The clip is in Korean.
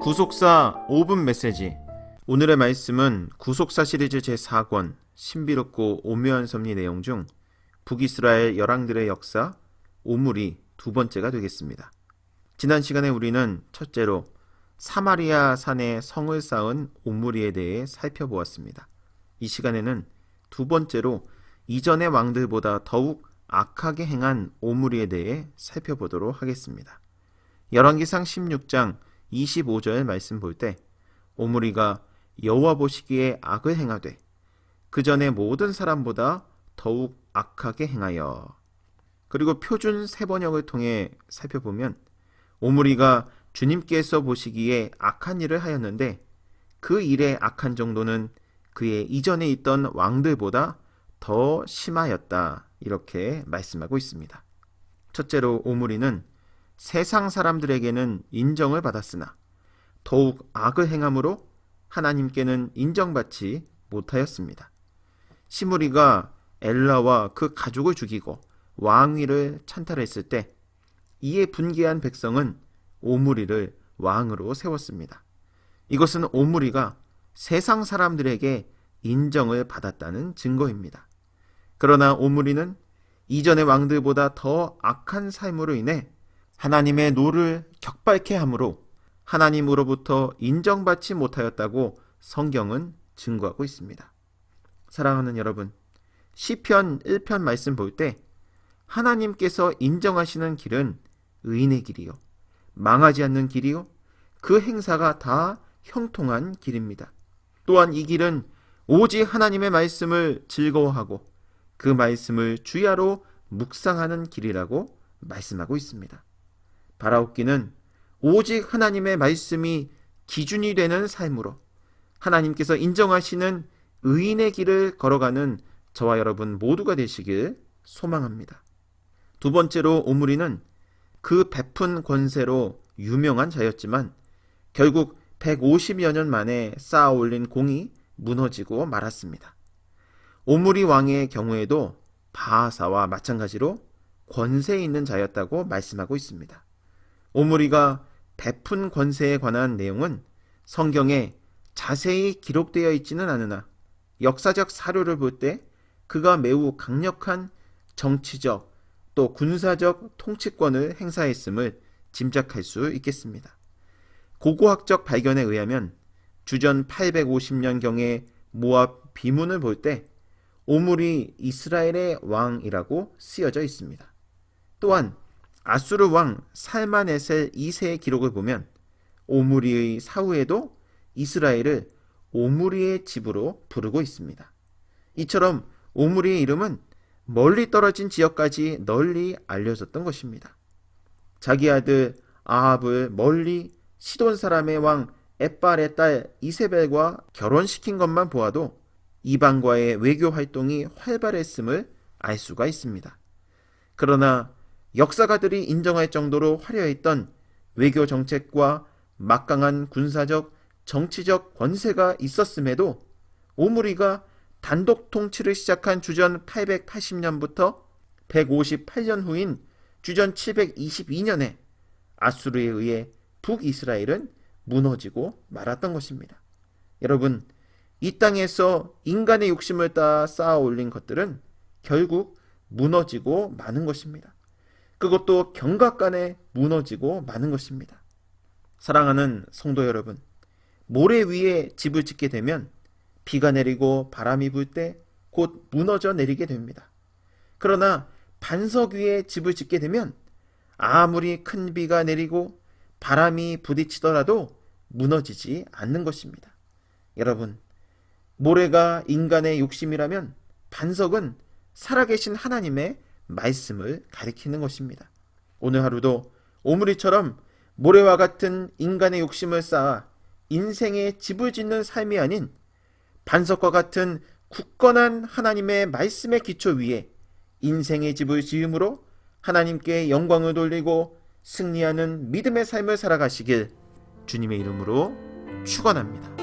구속사 5분 메시지. 오늘의 말씀은 구속사 시리즈 제4권 신비롭고 오묘한 섭리 내용 중 북이스라엘 열왕들의 역사 오므리 두 번째가 되겠습니다. 지난 시간에 우리는 첫째로 사마리아 산에 성을 쌓은 오므리에 대해 살펴보았습니다. 이 시간에는 두 번째로 이전의 왕들보다 더욱 악하게 행한 오므리에 대해 살펴보도록 하겠습니다. 열왕기상 16장 25절 말씀 볼 때 오므리가 여호와 보시기에 악을 행하되 그 전에 모든 사람보다 더욱 악하게 행하여. 그리고 표준 세번역을 통해 살펴보면 오므리가 주님께서 보시기에 악한 일을 하였는데 그 일의 악한 정도는 그의 이전에 있던 왕들보다 더 심하였다, 이렇게 말씀하고 있습니다. 첫째로 오므리는 세상 사람들에게는 인정을 받았으나 더욱 악을 행함으로 하나님께는 인정받지 못하였습니다. 시므리가 엘라와 그 가족을 죽이고 왕위를 찬탈했을 때 이에 분개한 백성은 오므리를 왕으로 세웠습니다. 이것은 오므리가 세상 사람들에게 인정을 받았다는 증거입니다. 그러나 오므리는 이전의 왕들보다 더 악한 삶으로 인해 하나님의 노를 격발케 함으로 하나님으로부터 인정받지 못하였다고 성경은 증거하고 있습니다. 사랑하는 여러분, 시편 1편 말씀 볼 때 하나님께서 인정하시는 길은 의인의 길이요 망하지 않는 길이요 그 행사가 다 형통한 길입니다. 또한 이 길은 오직 하나님의 말씀을 즐거워하고 그 말씀을 주야로 묵상하는 길이라고 말씀하고 있습니다. 바라옵기는 오직 하나님의 말씀이 기준이 되는 삶으로 하나님께서 인정하시는 의인의 길을 걸어가는 저와 여러분 모두가 되시길 소망합니다. 두 번째로 오므리는 그 베푼 권세로 유명한 자였지만 결국 150여 년 만에 쌓아 올린 공이 무너지고 말았습니다. 오므리 왕의 경우에도 바하사와 마찬가지로 권세 있는 자였다고 말씀하고 있습니다. 오므리가 베푼 권세에 관한 내용은 성경에 자세히 기록되어 있지는 않으나 역사적 사료를 볼 때 그가 매우 강력한 정치적 또 군사적 통치권을 행사했음을 짐작할 수 있겠습니다. 고고학적 발견에 의하면 주전 850년경의 모압 비문을 볼 때 오므리 이스라엘의 왕이라고 쓰여져 있습니다. 또한 아수르 왕 살마네셀 2세의 기록을 보면 오므리의 사후에도 이스라엘을 오므리의 집으로 부르고 있습니다. 이처럼 오므리의 이름은 멀리 떨어진 지역까지 널리 알려졌던 것입니다. 자기 아들 아합을 멀리 시돈 사람의 왕 엣발의 딸 이세벨과 결혼시킨 것만 보아도 이방과의 외교 활동이 활발했음을 알 수가 있습니다. 그러나 역사가들이 인정할 정도로 화려했던 외교 정책과 막강한 군사적, 정치적 권세가 있었음에도 오므리가 단독 통치를 시작한 주전 880년부터 158년 후인 주전 722년에 아수르에 의해 북이스라엘은 무너지고 말았던 것입니다. 여러분, 이 땅에서 인간의 욕심을 따라 쌓아 올린 것들은 결국 무너지고 마는 것입니다. 그것도 경각간에 무너지고 마는 것입니다. 사랑하는 성도 여러분, 모래 위에 집을 짓게 되면 비가 내리고 바람이 불 때 곧 무너져 내리게 됩니다. 그러나 반석 위에 집을 짓게 되면 아무리 큰 비가 내리고 바람이 부딪히더라도 무너지지 않는 것입니다. 여러분, 모래가 인간의 욕심이라면 반석은 살아계신 하나님의 말씀을 가리키는 것입니다. 오늘 하루도 오므리처럼 모래와 같은 인간의 욕심을 쌓아 인생의 집을 짓는 삶이 아닌 반석과 같은 굳건한 하나님의 말씀의 기초 위에 인생의 집을 지음으로 하나님께 영광을 돌리고 승리하는 믿음의 삶을 살아가시길 주님의 이름으로 축원합니다.